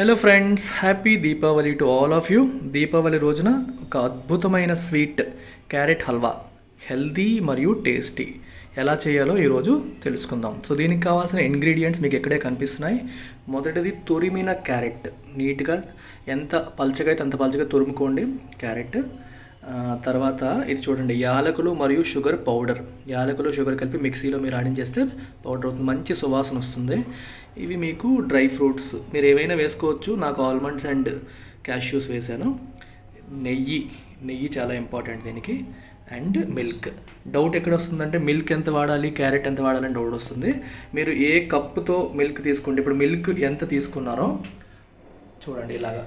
Hello friends, happy Deepavali to all of you. Deepavali రోజున ఒక అద్భుతమైన స్వీట్ క్యారెట్ హల్వా, హెల్దీ మరియు టేస్టీ ఎలా చేయాలో ఈరోజు తెలుసుకుందాం. సో దీనికి కావాల్సిన ఇంగ్రీడియంట్స్ మీకు ఎక్కడే కనిపిస్తున్నాయి. మొదటిది తురిమిన క్యారెట్, నీట్గా ఎంత పల్చగా అయితే అంత పల్చగా తురుముకోండి క్యారెట్. తర్వాత ఇది చూడండి, యాలకులు మరియు షుగర్ పౌడర్. యాలకులు షుగర్ కలిపి మిక్సీలో మీరు ఆడించేస్తే పౌడర్ అవుతుంది, మంచి సువాసన వస్తుంది. ఇవి మీకు డ్రై ఫ్రూట్స్ మీరు ఏవైనా వేసుకోవచ్చు. నాకు ఆల్మండ్స్ అండ్ క్యాష్యూస్ వేసాను. నెయ్యి చాలా ఇంపార్టెంట్ దీనికి. And milk. డౌట్ ఎక్కడ వస్తుందంటే మిల్క్ ఎంత వాడాలి, క్యారెట్ ఎంత వాడాలని డౌట్ వస్తుంది. మీరు ఏ కప్పుతో మిల్క్ తీసుకుంటే, ఇప్పుడు మిల్క్ ఎంత తీసుకున్నారో చూడండి, ఇలాగా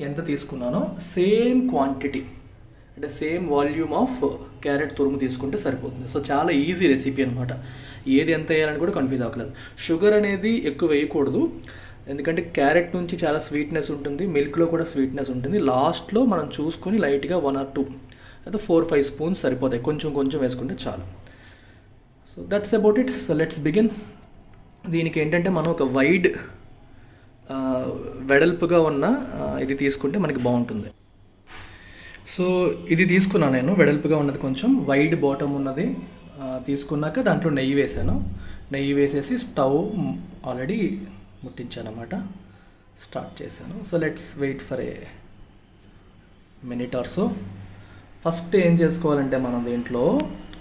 ఎంత తీసుకున్నానో సేమ్ క్వాంటిటీ అంటే సేమ్ వాల్యూమ్ ఆఫ్ క్యారెట్ తురుము తీసుకుంటే సరిపోతుంది. సో చాలా ఈజీ రెసిపీ అనమాట. ఏది ఎంత వేయాలని కూడా కన్ఫ్యూజ్ అవ్వలేదు. షుగర్ అనేది ఎక్కువ వేయకూడదు, ఎందుకంటే క్యారెట్ నుంచి చాలా స్వీట్నెస్ ఉంటుంది, మిల్క్లో కూడా స్వీట్నెస్ ఉంటుంది. లాస్ట్లో మనం చూసుకొని లైట్గా 1 or 2 లేదా 4-5 స్పూన్స్ సరిపోతాయి, కొంచెం కొంచెం వేసుకుంటే చాలు. So that's about it. So let's begin. దీనికి ఏంటంటే మనం ఒక వైడ్ వెడల్పుగా ఉన్న ఇది తీసుకుంటే మనకి బాగుంటుంది. సో ఇది తీసుకున్నాను నేను, వెడల్పుగా ఉన్నది, కొంచెం వైడ్ బాటమ్ ఉన్నది తీసుకున్నాక దాంట్లో నెయ్యి వేసాను. నెయ్యి వేసేసి స్టవ్ ఆల్రెడీ ముట్టించాను అన్నమాట, స్టార్ట్ చేశాను. So let's wait for a minute or so. First ఏం చేసుకోవాలంటే మనం దీంట్లో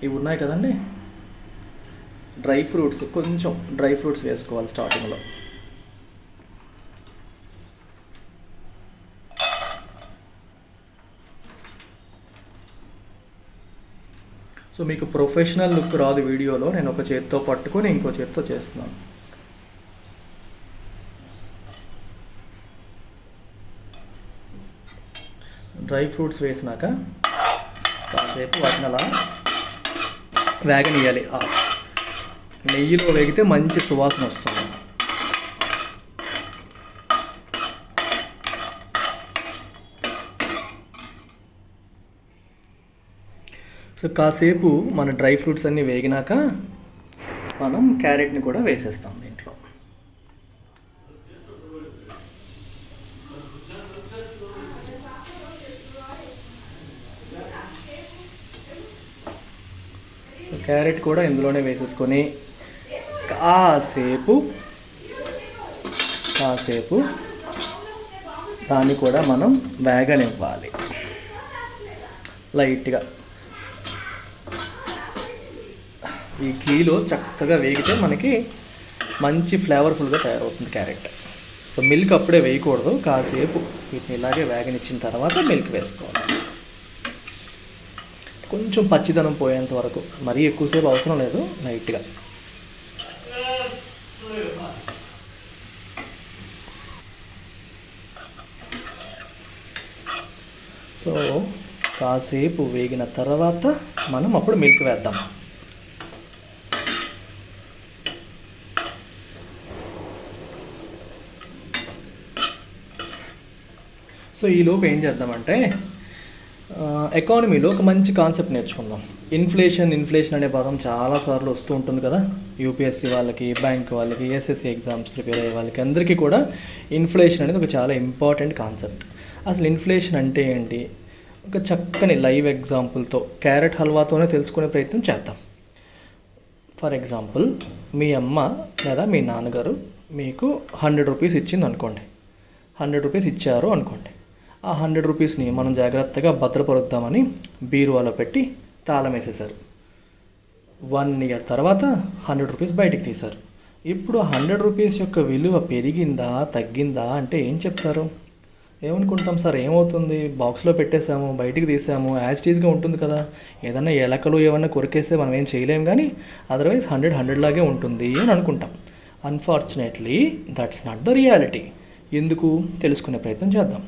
ఇవి ఉన్నాయి కదండి, డ్రై ఫ్రూట్స్, కొంచెం డ్రై ఫ్రూట్స్ వేసుకోవాలి స్టార్టింగ్లో. సో మీకు ప్రొఫెషనల్ లుక్ రాదు వీడియోలో, నేను ఒక చేత్తో పట్టుకొని ఇంకో చేత్తో చేస్తున్నాను. డ్రై ఫ్రూట్స్ వేసినాక కాసేపు వాటిని అలా వేగనియాలి. నెయ్యిలో వేగితే మంచి సువాసన వస్తుంది. సో కాసేపు మన డ్రై ఫ్రూట్స్ అన్నీ వేగినాక మనం క్యారెట్ని కూడా వేసేస్తాం దీంట్లో. సో క్యారెట్ కూడా ఇందులోనే వేసేసుకొని కాసేపు దాన్ని కూడా మనం వేగనివ్వాలి లైట్గా. ఈ ఘీలో చక్కగా వేగితే మనకి మంచి ఫ్లేవర్ఫుల్గా తయారవుతుంది క్యారెట్. సో మిల్క్ అప్పుడే వేయకూడదు, కాసేపు వీటిని ఇలాగే వేగనిచ్చిన తర్వాత మిల్క్ వేసుకోవాలి. కొంచెం పచ్చిదనం పోయేంత వరకు, మరీ ఎక్కువసేపు అవసరం లేదు, లైట్గా. సో కాసేపు వేగిన తర్వాత మనం అప్పుడు మిల్క్ వేద్దాం. సో ఈలోపు ఏం చేద్దామంటే ఎకానమీలో ఒక మంచి కాన్సెప్ట్ నేర్చుకుందాం. ఇన్ఫ్లేషన్ అనే పదం చాలాసార్లు వస్తూ ఉంటుంది కదా, యూపీఎస్సీ వాళ్ళకి, బ్యాంక్ వాళ్ళకి, ఎస్ఎస్సీ ఎగ్జామ్స్ ప్రిపేర్ అయ్యే వాళ్ళకి అందరికీ కూడా ఇన్ఫ్లేషన్ అనేది ఒక చాలా ఇంపార్టెంట్ కాన్సెప్ట్. అసలు ఇన్ఫ్లేషన్ అంటే ఏంటి, ఒక చక్కని లైవ్ ఎగ్జాంపుల్తో క్యారెట్ హల్వాతోనే తెలుసుకునే ప్రయత్నం చేద్దాం. ఫర్ ఎగ్జాంపుల్, మీ అమ్మ లేదా మీ నాన్నగారు మీకు 100 రూపీస్ ఇచ్చింది అనుకోండి, 100 రూపీస్ ఇచ్చారు అనుకోండి. ఆ 100 రూపీస్ని మనం జాగ్రత్తగా భద్రపరుద్దామని బీరువాలో పెట్టి తాళం వేసేశారు. 1 year తర్వాత 100 రూపీస్ బయటికి తీశారు. ఇప్పుడు 100 రూపీస్ యొక్క విలువ పెరిగిందా తగ్గిందా అంటే ఏం చెప్తారు? ఏమనుకుంటాం సార్, ఏమవుతుంది, బాక్స్లో పెట్టేసాము, బయటికి తీసాము, యాజ్ టీజ్గా ఉంటుంది కదా, ఏదన్నా ఎలకలు ఏమన్నా కొరికేస్తే మనం ఏం చేయలేము, కానీ అదర్వైజ్ 100 లాగే ఉంటుంది అని అనుకుంటాం. Unfortunately that's not the reality. ఎందుకు తెలుసుకునే ప్రయత్నం చేద్దాం.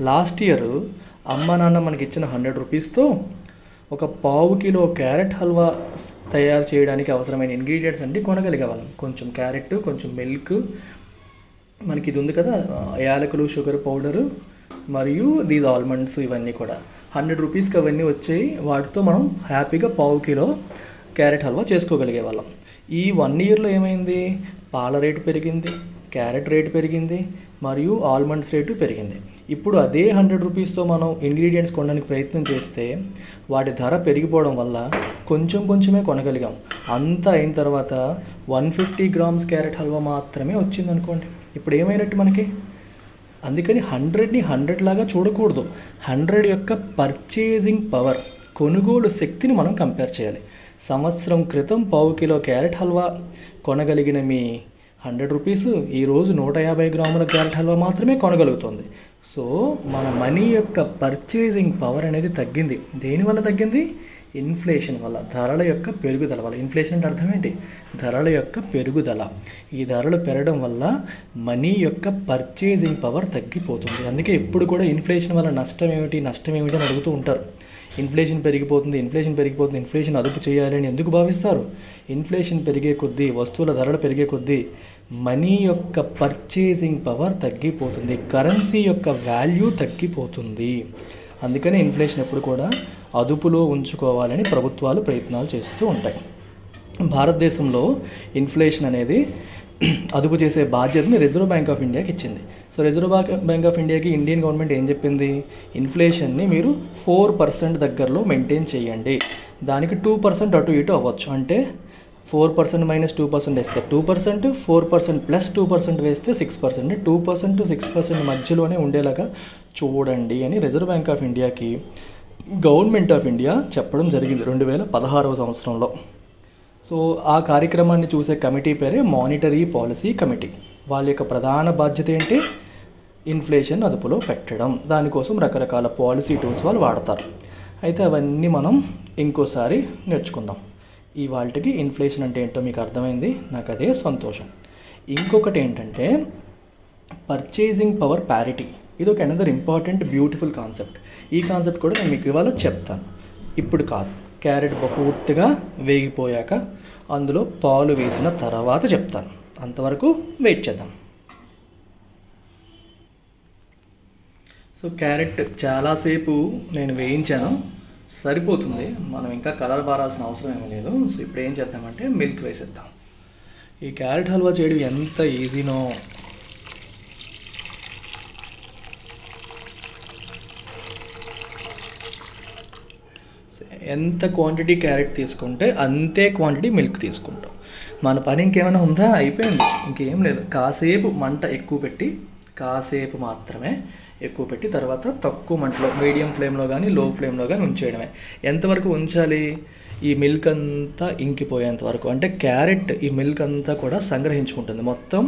లాస్ట్ ఇయర్ అమ్మ నాన్న మనకి ఇచ్చిన 100 రూపీస్తో ఒక 1/2 కిలో క్యారెట్ హల్వా తయారు చేయడానికి అవసరమైన ఇంగ్రీడియంట్స్ అన్నీ కొనగలిగేవాళ్ళం. కొంచెం క్యారెట్, కొంచెం మిల్క్, మనకి ఇది ఉంది కదా యాలకులు, షుగర్ పౌడరు మరియు దీస్ ఆల్మండ్స్, ఇవన్నీ కూడా 100 రూపీస్కి అవన్నీ వచ్చాయి. వాటితో మనం హ్యాపీగా 1/2 కిలో క్యారెట్ హల్వా చేసుకోగలిగే వాళ్ళం. ఈ 1 yearలో ఏమైంది, పాల రేటు పెరిగింది, క్యారెట్ రేటు పెరిగింది, మరియు ఆల్మండ్స్ రేటు పెరిగింది. ఇప్పుడు అదే 100 రూపీస్తో మనం ఇంగ్రీడియంట్స్ కొనడానికి ప్రయత్నం చేస్తే వాటి ధర పెరిగిపోవడం వల్ల కొంచెమే కొనగలిగాం. అంతా అయిన తర్వాత 150 గ్రామ్స్ క్యారెట్ హల్వా మాత్రమే వచ్చిందనుకోండి, ఇప్పుడు ఏమైనట్టు మనకి? అందుకని 100ని 100 లాగా చూడకూడదు. 100 యొక్క పర్చేజింగ్ పవర్, కొనుగోలు శక్తిని మనం కంపేర్ చేయాలి. సంవత్సరం క్రితం 1/2 కిలో క్యారెట్ హల్వా కొనగలిగిన మీ 100 రూపీస్ ఈరోజు 150 గ్రాముల క్యారెట్ హల్వా మాత్రమే కొనగలుగుతుంది. సో మన మనీ యొక్క పర్చేజింగ్ పవర్ అనేది తగ్గింది. దేనివల్ల తగ్గింది? ఇన్ఫ్లేషన్ వల్ల, ధరల యొక్క పెరుగుదల వల్ల. ఇన్ఫ్లేషన్ అంటే అర్థం ఏంటి? ధరల యొక్క పెరుగుదల. ఈ ధరలు పెరగడం వల్ల మనీ యొక్క పర్చేజింగ్ పవర్ తగ్గిపోతుంది. అందుకే ఎప్పుడు కూడా ఇన్ఫ్లేషన్ వల్ల నష్టం ఏమిటి అని అడుగుతూ ఉంటారు. ఇన్ఫ్లేషన్ పెరిగిపోతుంది, ఇన్ఫ్లేషన్ అదుపు చేయాలని ఎందుకు భావిస్తారు? ఇన్ఫ్లేషన్ పెరిగే కొద్దీ, వస్తువుల ధరలు పెరిగే కొద్దీ మనీ యొక్క పర్చేజింగ్ పవర్ తగ్గిపోతుంది, కరెన్సీ యొక్క వాల్యూ తగ్గిపోతుంది. అందుకని ఇన్ఫ్లేషన్ ఎప్పుడు కూడా అదుపులో ఉంచుకోవాలని ప్రభుత్వాలు ప్రయత్నాలు చేస్తూ ఉంటాయి. భారతదేశంలో ఇన్ఫ్లేషన్ అనేది అదుపు చేసే బాధ్యతని రిజర్వ్ బ్యాంక్ ఆఫ్ ఇండియాకి ఇచ్చింది. సో రిజర్వ్ బ్యాంక్ ఆఫ్ ఇండియాకి ఇండియన్ గవర్నమెంట్ ఏం చెప్పింది? ఇన్ఫ్లేషన్ని మీరు 4% దగ్గరలో మెయింటైన్ చేయండి. దానికి 2% అటు ఇటు అవ్వచ్చు. అంటే 4% - 2% వేస్తే 2%, 4% + 2% వేస్తే 6%. 2% to 6% మధ్యలోనే ఉండేలాగా చూడండి అని రిజర్వ్ బ్యాంక్ ఆఫ్ ఇండియాకి గవర్నమెంట్ ఆఫ్ ఇండియా చెప్పడం జరిగింది 2016వ సంవత్సరంలో. సో ఆ కార్యక్రమాన్ని చూసే కమిటీ పేరే మానిటరీ పాలసీ కమిటీ. వాళ్ళ యొక్క ప్రధాన బాధ్యత ఏంటి? ఇన్ఫ్లేషన్ అదుపులో పెట్టడం. దానికోసం రకరకాల పాలసీ టూల్స్ వాళ్ళు వాడతారు. అయితే అవన్నీ మనం ఇంకోసారి నేర్చుకుందాం. ఇవాళకి ఇన్ఫ్లేషన్ అంటే ఏంటో మీకు అర్థమైంది, నాకు అదే సంతోషం. ఇంకొకటి ఏంటంటే పర్చేజింగ్ పవర్ ప్యారిటీ. ఇది ఒక అనదర్ ఇంపార్టెంట్ బ్యూటిఫుల్ కాన్సెప్ట్. ఈ కాన్సెప్ట్ కూడా నేను మీకు ఇవాళ చెప్తాను, ఇప్పుడు కాదు. క్యారెట్ పూర్తిగా వేగిపోయాక అందులో పాలు వేసిన తర్వాత చెప్తాను. అంతవరకు వెయిట్ చేద్దాం. సో క్యారెట్ చాలాసేపు నేను వేయించాను, సరిపోతుంది. మనం ఇంకా కలర్ బారాల్సిన అవసరం ఏమీ లేదు. సో ఇప్పుడు ఏం చేద్దామంటే మిల్క్ వేసేద్దాం. ఈ క్యారెట్ హల్వా చేయడం ఎంత ఈజీనో ఎంత క్వాంటిటీ క్యారెట్ తీసుకుంటే అంతే క్వాంటిటీ మిల్క్ తీసుకుంటాం. మన పని ఇంకేమైనా ఉందా? అయిపోయింది, ఇంకేం లేదు. కాసేపు మంట ఎక్కువ పెట్టి, కాసేపు మాత్రమే ఎక్కువ పెట్టి, తర్వాత తక్కువ మంటలో మీడియం ఫ్లేమ్లో కానీ లో ఫ్లేమ్లో కానీ ఉంచేయడమే. ఎంతవరకు ఉంచాలి? ఈ మిల్క్ అంతా ఇంకిపోయేంత వరకు. అంటే క్యారెట్ ఈ మిల్క్ అంతా కూడా సంగ్రహించుకుంటుంది, మొత్తం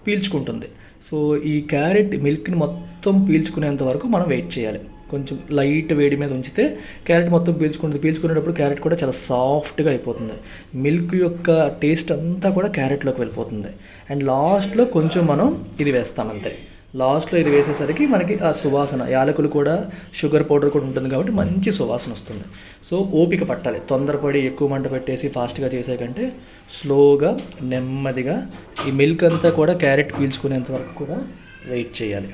పీల్చుకుంటుంది. సో ఈ క్యారెట్ మిల్క్ని మొత్తం పీల్చుకునేంత వరకు మనం వెయిట్ చేయాలి. కొంచెం లైట్ వేడి మీద ఉంచితే క్యారెట్ మొత్తం పీల్చుకునేటప్పుడు క్యారెట్ కూడా చాలా సాఫ్ట్గా అయిపోతుంది. మిల్క్ యొక్క టేస్ట్ అంతా కూడా క్యారెట్లోకి వెళ్ళిపోతుంది. అండ్ లాస్ట్లో కొంచెం మనం ఇది వేస్తామంతే. లాస్ట్లో ఇది వేసేసరికి మనకి ఆ సువాసన, యాలకులు కూడా, షుగర్ పౌడర్ కూడా ఉంటుంది కాబట్టి మంచి సువాసన వస్తుంది. సో ఓపిక పట్టాలి. తొందరపడి ఎక్కువ మంట పెట్టేసి ఫాస్ట్గా చేసే కంటే స్లోగా నెమ్మదిగా ఈ మిల్క్ అంతా కూడా క్యారెట్ పీల్చుకునేంత వరకు కూడా వెయిట్ చేయాలి.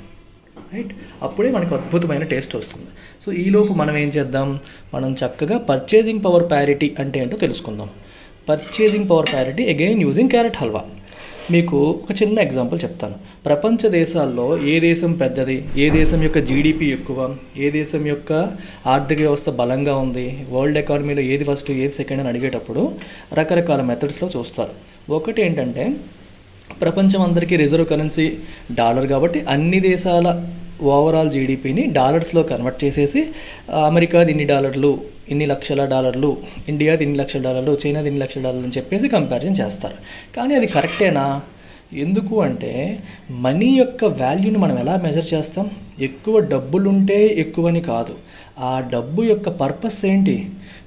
రైట్, అప్పుడే మనకు అద్భుతమైన టేస్ట్ వస్తుంది. సో ఈలోపు మనం ఏం చేద్దాం? మనం చక్కగా పర్చేజింగ్ పవర్ ప్యారిటీ అంటే ఏంటో తెలుసుకుందాం. Purchasing power parity again using carrot halwa. మీకు ఒక చిన్న ఎగ్జాంపుల్ చెప్తాను. ప్రపంచ దేశాల్లో ఏ దేశం పెద్దది, ఏ దేశం యొక్క జీడిపి ఎక్కువ, ఏ దేశం యొక్క ఆర్థిక వ్యవస్థ బలంగా ఉంది, వరల్డ్ ఎకానమీలో ఏది ఫస్ట్ ఏది సెకండ్ అని అడిగేటప్పుడు రకరకాల మెథడ్స్లో చూస్తారు. ఒకటి ఏంటంటే ప్రపంచం అందరికీ రిజర్వ్ కరెన్సీ డాలర్ కాబట్టి అన్ని దేశాల ఓవరాల్ జీడిపిని డాలర్స్లో కన్వర్ట్ చేసేసి అమెరికాది ఇన్ని డాలర్లు, ఇన్ని లక్షల డాలర్లు, ఇండియాది ఇన్ని లక్షల డాలర్లు, చైనాది ఇన్ని లక్షల డాలర్లు అని చెప్పేసి కంపారిజన్ చేస్తారు. కానీ అది కరెక్టేనా? ఎందుకు అంటే మనీ యొక్క వాల్యూని మనం ఎలా మెజర్ చేస్తాం? ఎక్కువ డబ్బులుంటే ఎక్కువని కాదు. ఆ డబ్బు యొక్క పర్పస్ ఏంటి?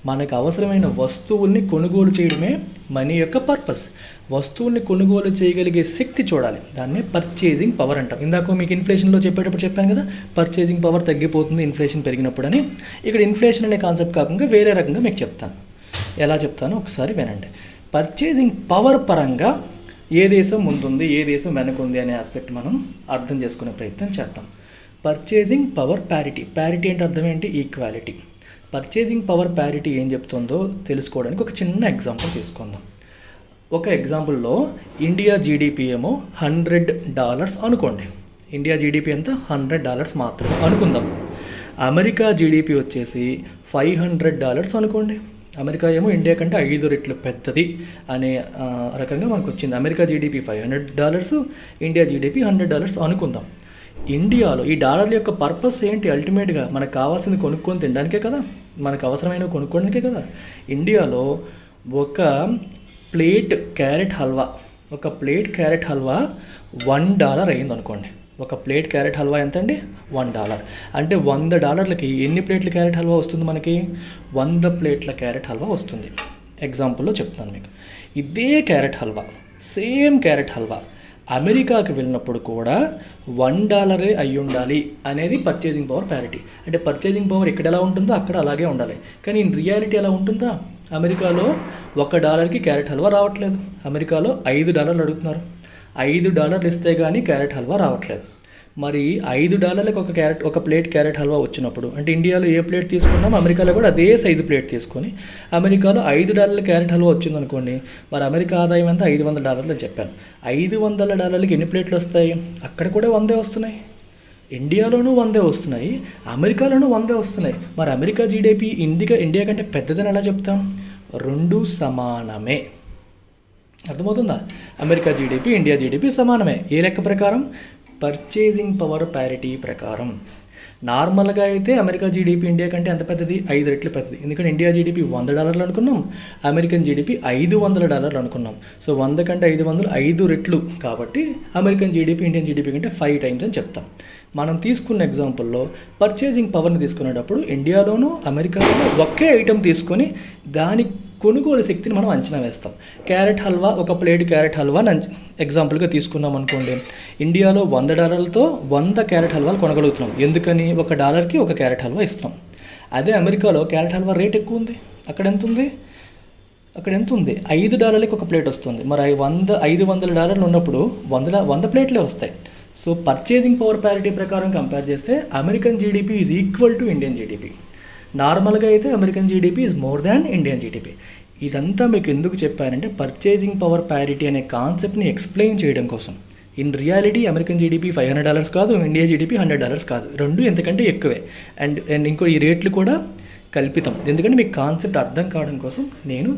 మనకు అవసరమైన వస్తువుల్ని కొనుగోలు చేయడమే మనీ యొక్క పర్పస్. వస్తువుల్ని కొనుగోలు చేయగలిగే శక్తి చూడాలి. దాన్నే పర్చేజింగ్ పవర్ అంటాం. ఇందాక మీకు ఇన్ఫ్లేషన్లో చెప్పేటప్పుడు చెప్పాను కదా, పర్చేజింగ్ పవర్ తగ్గిపోతుంది ఇన్ఫ్లేషన్ పెరిగినప్పుడు అని. ఇక్కడ ఇన్ఫ్లేషన్ అనే కాన్సెప్ట్ కాకుండా వేరే రకంగా మీకు చెప్తాను. ఎలా చెప్తానో ఒకసారి వినండి. పర్చేజింగ్ పవర్ పరంగా ఏ దేశం ముందుంది, ఏ దేశం వెనకుంది అనే ఆస్పెక్ట్ మనం అర్థం చేసుకునే ప్రయత్నం చేద్దాం. Purchasing power parity. ప్యారిటీ అంటే అర్థం ఏంటి? ఈక్వాలిటీ. పర్చేజింగ్ పవర్ ప్యారిటీ ఏం చెప్తుందో తెలుసుకోవడానికి ఒక చిన్న ఎగ్జాంపుల్ తీసుకుందాం. ఒక ఎగ్జాంపుల్లో ఇండియా జీడిపి ఏమో $100 అనుకోండి. ఇండియా జీడిపి ఎంత $100 మాత్రమే అనుకుందాం. అమెరికా జీడిపి వచ్చేసి $500 అనుకోండి. అమెరికా ఏమో ఇండియా కంటే 5 రెట్లు పెద్దది అనే రకంగా మనకు వచ్చింది. అమెరికా జీడిపి $500, ఇండియా జీడిపి $100 అనుకుందాం. ఇండియాలో ఈ డాలర్ల యొక్క పర్పస్ ఏంటి? అల్టిమేట్గా మనకు కావాల్సింది కొనుక్కొని తినడానికే కదా, మనకు అవసరమైనవి కొనుక్కోవడానికే కదా. ఇండియాలో ఒక ప్లేట్ క్యారెట్ హల్వా $1 అయింది అనుకోండి. ఒక ప్లేట్ క్యారెట్ హల్వా ఎంత అండి? $1. అంటే $100కి ఎన్ని ప్లేట్ల క్యారెట్ హల్వా వస్తుంది మనకి? 100 ప్లేట్ల క్యారెట్ హల్వా వస్తుంది. ఎగ్జాంపుల్లో చెప్తాను మీకు. ఇదే carrot halwa, same carrot halwa అమెరికాకి వెళ్ళినప్పుడు కూడా $1 అయి ఉండాలి అనేది పర్చేసింగ్ పవర్ ప్యారిటీ. అంటే పర్చేసింగ్ పవర్ ఇక్కడ ఎలా ఉంటుందో అక్కడ అలాగే ఉండాలి. కానీ ఇన్ రియాలిటీ ఎలా ఉంటుందా? అమెరికాలో $1కి క్యారెట్ హల్వా రావట్లేదు. అమెరికాలో $5 అడుగుతున్నారు. $5 ఇస్తే కానీ క్యారెట్ హల్వా రావట్లేదు. మరి $5కి ఒక ప్లేట్ క్యారెట్ హల్వా వచ్చినప్పుడు, అంటే ఇండియాలో ఏ ప్లేట్ తీసుకున్నామో అమెరికాలో కూడా అదే సైజు ప్లేట్ తీసుకొని అమెరికాలో $5 క్యారెట్ హల్వా వచ్చిందనుకోండి, మరి అమెరికా ఆదాయం ఎంత? $500 అని చెప్పాను. $500కి ఎన్ని ప్లేట్లు వస్తాయి? అక్కడ కూడా 100 వస్తున్నాయి. ఇండియాలోనూ 100 వస్తున్నాయి, అమెరికాలోనూ 100 వస్తున్నాయి. మరి అమెరికా జీడిపి ఇండియా కంటే పెద్దదని ఎలా చెప్తాం? రెండు సమానమే. అర్థమవుతుందా? అమెరికా జీడిపి, ఇండియా జీడిపి సమానమే. ఏ లెక్క ప్రకారం? పర్చేసింగ్ పవర్ ప్యారిటీ ప్రకారం. నార్మల్గా అయితే అమెరికా జీడిపి ఇండియా కంటే ఎంత పెద్దది? 5 రెట్లు పెద్దది. ఎందుకంటే ఇండియా జీడిపి $100 అనుకున్నాం, అమెరికన్ జీడిపి $500 అనుకున్నాం. సో 100 కంటే 500 5 రెట్లు కాబట్టి అమెరికన్ జీడిపి ఇండియన్ జీడిపి కంటే 5 టైమ్స్ అని చెప్తాం. మనం తీసుకున్న ఎగ్జాంపుల్లో పర్చేసింగ్ పవర్ని తీసుకునేటప్పుడు ఇండియాలోనూ అమెరికాలోనూ ఒకే ఐటెం తీసుకొని దాని కొనుగోలు శక్తిని మనం అంచనా వేస్తాం. క్యారెట్ హల్వా, ఒక ప్లేట్ క్యారెట్ హల్వాని ఎగ్జాంపుల్గా తీసుకున్నాం అనుకోండి. ఇండియాలో $100తో 100 క్యారెట్ హల్వాలు కొనగలుగుతున్నాం. ఎందుకని? $1కి ఒక క్యారెట్ హల్వా ఇస్తాం. అదే అమెరికాలో క్యారెట్ హల్వా రేట్ ఎక్కువ ఉంది. అక్కడ ఎంత ఉంది? $5కి ఒక ప్లేట్ వస్తుంది. మరి $500 ఉన్నప్పుడు 100 ప్లేట్లే వస్తాయి. సో పర్చేసింగ్ పవర్ ప్యారిటీ ప్రకారం కంపేర్ చేస్తే American GDP is equal to Indian GDP. నార్మల్గా అయితే American GDP is more than Indian GDP. ఇదంతా మీకు ఎందుకు చెప్పానంటే పర్చేసింగ్ పవర్ ప్యారిటీ అనే కాన్సెప్ట్ని ఎక్స్ప్లెయిన్ చేయడం కోసం. ఇన్ రియాలిటీ అమెరికన్ జీడిపి $500 కాదు, ఇండియా జీడిపి $100 కాదు, రెండు ఎంతకంటే ఎక్కువే. అండ్ ఇంకో ఈ రేట్లు కూడా కల్పితం. ఎందుకంటే మీకు కాన్సెప్ట్ అర్థం కావడం కోసం నేను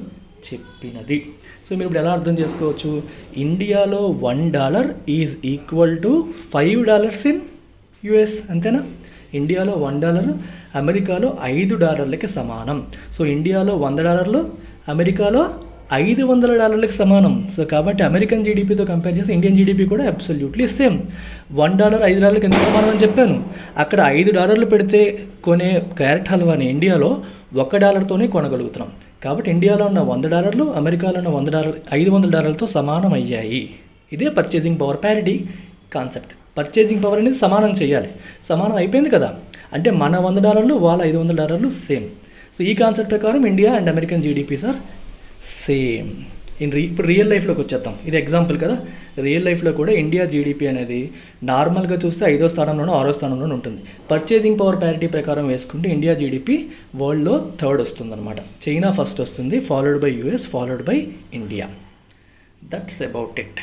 చెప్పినది. సో మీరు ఇప్పుడు ఎలా అర్థం చేసుకోవచ్చు? ఇండియాలో $1 is equal to $5 in US, అంతేనా? ఇండియాలో $1 అమెరికాలో $5కి సమానం. సో ఇండియాలో $100 అమెరికాలో $500కి సమానం. సో కాబట్టి అమెరికన్ జీడిపితో కంపేర్ చేస్తే ఇండియన్ జీడిపి కూడా అబ్సల్యూట్లీ సేమ్. $1 $5కి ఎంత సమానం అని చెప్పాను. అక్కడ $5 పెడితే కొనే క్యారెట్ హల్వాని ఇండియాలో $1తోనే కొనగలుగుతున్నాం. కాబట్టి ఇండియాలో ఉన్న $100 అమెరికాలో ఉన్న $500తో సమానం అయ్యాయి. ఇదే purchasing power parity concept. Purchasing power అనేది సమానం చేయాలి. సమానం అయిపోయింది కదా, అంటే మన $100 వాళ్ళ $500 సేమ్. సో ఈ కాన్సెప్ట్ ప్రకారం India and American GDPs are same. ఇప్పుడు రియల్ లైఫ్లోకి వచ్చేద్దాం. ఇది ఎగ్జాంపుల్ కదా. రియల్ లైఫ్లో కూడా ఇండియా జీడిపి అనేది నార్మల్గా చూస్తే 5వ స్థానంలోనో 6వ స్థానంలోనూ ఉంటుంది. పర్చేసింగ్ పవర్ ప్యారిటీ ప్రకారం వేసుకుంటే ఇండియా జీడిపి వరల్డ్లో 3rd వస్తుందన్నమాట. చైనా ఫస్ట్ వస్తుంది, followed by US, followed by India. That's about it.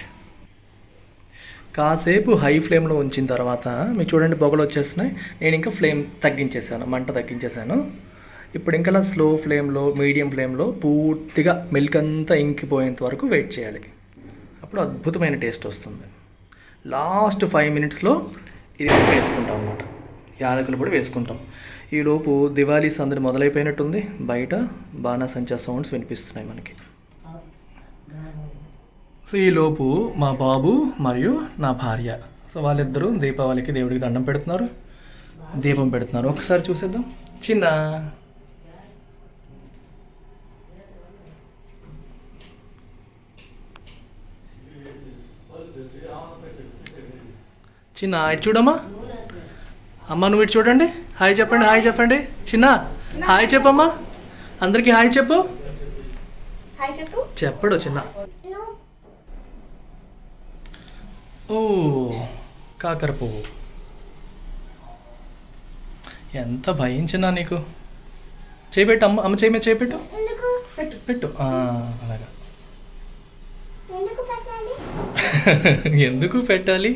కాసేపు హై ఫ్లేమ్లో ఉంచిన తర్వాత మీకు చూడండి పొగలు వచ్చేస్తున్నాయి. నేను ఇంకా మంట తగ్గించేసాను. ఇప్పుడు ఇంకా స్లో ఫ్లేమ్లో, మీడియం ఫ్లేమ్లో పూర్తిగా మిల్క్ అంతా ఇంకిపోయేంత వరకు వెయిట్ చేయాలి. అప్పుడు అద్భుతమైన టేస్ట్ వస్తుంది. లాస్ట్ 5 మినిట్స్లో ఇది వేసుకుంటాం అన్నమాట. యాలకులు కూడా వేసుకుంటాం. ఈలోపు దివాళీ సందడి మొదలైపోయినట్టుంది. బయట బాణాసంచా సౌండ్స్ వినిపిస్తున్నాయి మనకి. సో ఈలోపు మా బాబు మరియు నా భార్య, సో వాళ్ళిద్దరూ దీపావళికి దేవుడికి దండం పెడుతున్నారు, దీపం పెడుతున్నారు. ఒకసారి చూసేద్దాం. చిన్న ఇటు చూడమ్మా. అమ్మ నువ్వు ఇటు చూడండి. హాయ్ చెప్పండి, హాయ్ చెప్పండి. చిన్న హాయ్ చెప్పమ్మా, అందరికీ హాయ్ చెప్పు. చెప్పడు చిన్న. ఓ కాకర పువ్వు, ఎంత భయించినా నీకు. చేపెట్టు అమ్మ, అమ్మ చేయి మీద చేపెట్టు, పెట్టు. అలాగా ఎందుకు పెట్టాలి?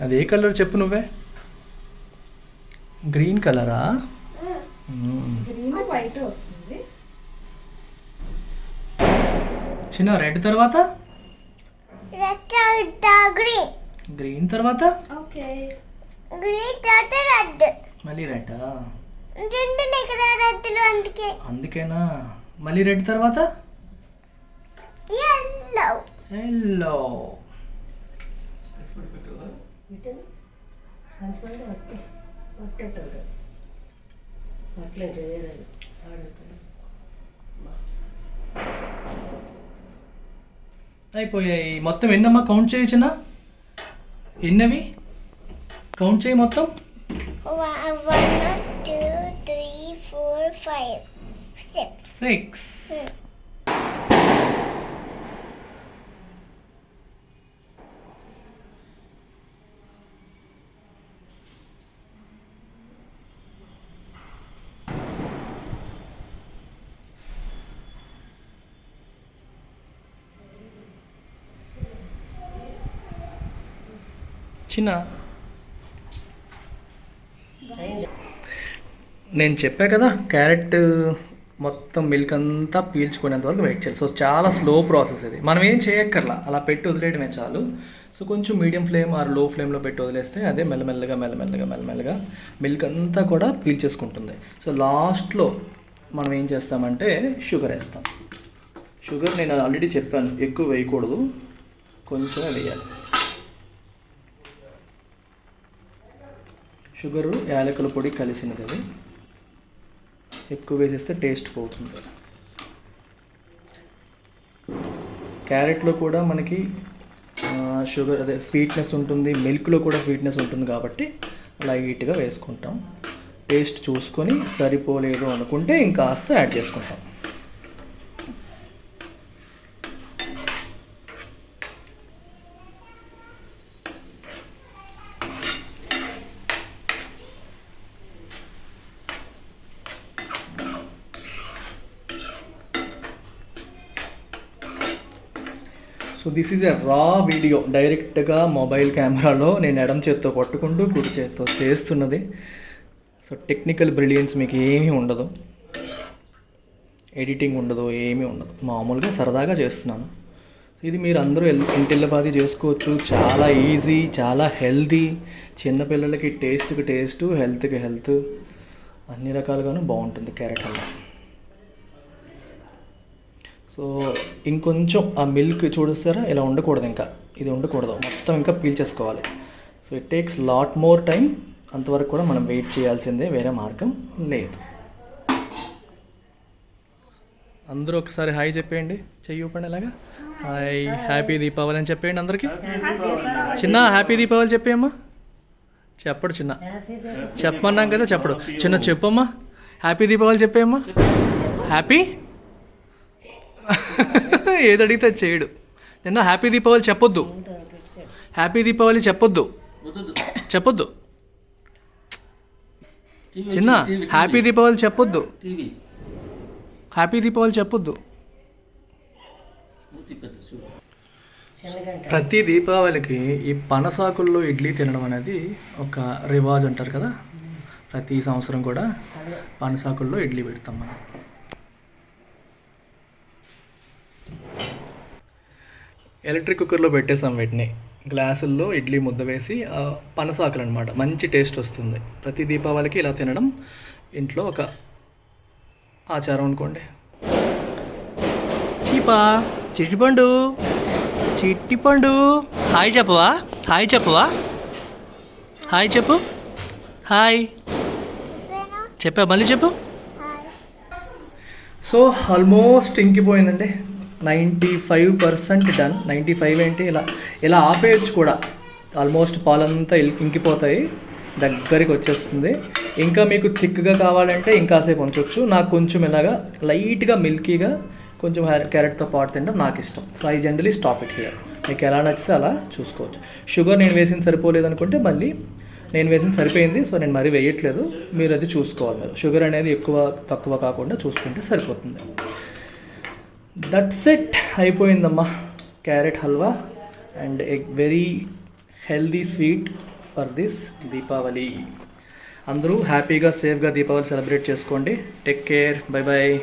అది ఏ కలర్ చెప్పు నువ్వే. గ్రీన్ కలరా? గ్రీన్ వైట్ వస్తుంది. చిన్న రెడ్ తర్వాత గ్రీన్. గ్రీన్ తర్వాత ఓకే. గ్రీన్ తర్వాత రెడ్. మళ్ళీ రెడ్. రెండు దగ్గర రెడ్లు అందుకేనా? మళ్ళీ రెడ్ తర్వాత ఎల్లో. ఎల్లో. అయిపోయాయి మొత్తం. ఎన్నమ్మా కౌంట్ చేయొచ్చునా? ఎన్నవి కౌంట్ చేయి మొత్తం. 1 2 3 4 5 6. చిన్న నేను చెప్పా కదా క్యారెట్ మొత్తం మిల్క్ అంతా పీల్చుకునేంత వరకు వెయిట్ చేయాలి. సో చాలా స్లో ప్రాసెస్ ఇది. మనం ఏం చేయక్కర్లా, అలా పెట్టి వదిలేయడమే చాలు. సో కొంచెం మీడియం ఫ్లేమ్ ఆర్ లో ఫ్లేమ్లో పెట్టి వదిలేస్తే అదే మెల్లమెల్లగా మిల్క్ అంతా కూడా పీల్చేసుకుంటుంది. సో లాస్ట్లో మనం ఏం చేస్తామంటే షుగర్ వేస్తాం. షుగర్ నేను ఆల్రెడీ చెప్పాను, ఎక్కువ వేయకూడదు, కొంచెమే వేయాలి. షుగరు యాలకుల పొడి కలిసినది. అది ఎక్కువ వేసేస్తే టేస్ట్ పోతుంది. క్యారెట్లో కూడా మనకి షుగర్ అదే స్వీట్నెస్ ఉంటుంది, మిల్క్లో కూడా స్వీట్నెస్ ఉంటుంది కాబట్టి లైట్గా వేసుకుంటాం. టేస్ట్ చూసుకొని సరిపోలేదు అనుకుంటే ఇంకాస్త యాడ్ చేసుకుంటాం. సో దిస్ ఈజ్ ఎ రా వీడియో. డైరెక్ట్గా మొబైల్ కెమెరాలో నేను ఎడమ చేత్తో పట్టుకుంటూ కుడి చేత్తో చేస్తున్నది. సో టెక్నికల్ బ్రిలియన్స్ మీకు ఏమీ ఉండదు, ఎడిటింగ్ ఉండదు, ఏమీ ఉండదు. మామూలుగా సరదాగా చేస్తున్నాను. ఇది మీరు అందరూ ఇంటిల్లపాది చేసుకోవచ్చు. చాలా ఈజీ, చాలా హెల్తీ. చిన్నపిల్లలకి టేస్ట్కి టేస్ట్, హెల్త్కి హెల్త్, అన్ని రకాలుగాను బాగుంటుంది క్యారెట్ హల్వా. సో ఇంకొంచెం ఆ మిల్క్ చూడొస్తారా, ఇలా ఉండకూడదు, ఇంకా ఇది ఉండకూడదు, మొత్తం ఇంకా పీల్చేసుకోవాలి. So it takes lot more time. అంతవరకు కూడా మనం వెయిట్ చేయాల్సిందే, వేరే మార్గం లేదు. అందరూ ఒకసారి హాయ్ చెప్పేయండి, చెయ్యి ఊపండి ఇలాగా. హాయ్, హ్యాపీ దీపావళి అని చెప్పేయండి అందరికీ. చిన్న హ్యాపీ దీపావళి చెప్పేయమ్మా. చెప్పడు చిన్న, చెప్పమన్నాం కదా చెప్పడు. చిన్న చెప్పమ్మా, హ్యాపీ దీపావళి చెప్పేయమ్మా. హ్యాపీ ఏది అడిగితే చేయడు. నిన్న హ్యాపీ దీపావళి చెప్పొద్దు, హ్యాపీ దీపావళి చెప్పొద్దు. చిన్న హ్యాపీ దీపావళి చెప్పొద్దు, హ్యాపీ దీపావళి చెప్పొద్దు. ప్రతి దీపావళికి ఈ పనసాకుల్లో ఇడ్లీ తినడం అనేది ఒక రివాజ్ అంటారు కదా. ప్రతి సంవత్సరం కూడా పనసాకుల్లో ఇడ్లీ పెడతాం మనం. ఎలక్ట్రిక్ కుక్కర్లో పెట్టేసాం వీటిని. గ్లాసుల్లో ఇడ్లీ ముద్ద వేసి పనసాకులు అనమాట, మంచి టేస్ట్ వస్తుంది. ప్రతి దీపావళికి ఇలా తినడం ఇంట్లో ఒక ఆచారం అనుకోండి. చీపా, చిట్టిపండు, చిట్టిపండు హాయ్ చెప్పవా? హాయ్ చెప్పవా? హాయ్ చెప్పు. హాయ్ చెప్పా, మళ్ళీ చెప్పు. So almost ఇంకిపోయిందండి, 95% done. 95 ఏంటి, ఇలా ఆపేయచ్చు కూడా. ఆల్మోస్ట్ పాలంతా ఇంకిపోతాయి, దగ్గరికి వచ్చేస్తుంది. ఇంకా మీకు థిక్గా కావాలంటే ఇంకాసేపు ఉంచవచ్చు. నాకు కొంచెం ఇలాగా లైట్గా మిల్కీగా కొంచెం క్యారెట్తో పాటు తినడం నాకు ఇష్టం. So I generally stop it here. మీకు ఎలా నచ్చితే అలా చూసుకోవచ్చు. షుగర్ నేను వేసింది సరిపోలేదు అనుకుంటే మళ్ళీ నేను వేసింది సరిపోయింది, సో నేను మరీ వేయట్లేదు, మీరు అది చూసుకోవాలి. మీరు షుగర్ అనేది ఎక్కువ తక్కువ కాకుండా చూసుకుంటే సరిపోతుంది. దట్స్ ఇట్, అయిపోయిందమ్మా carrot halwa and a very healthy sweet for this Deepavali. అందరూ హ్యాపీగా సేఫ్గా దీపావళి సెలబ్రేట్ చేసుకోండి. Take care. Bye bye.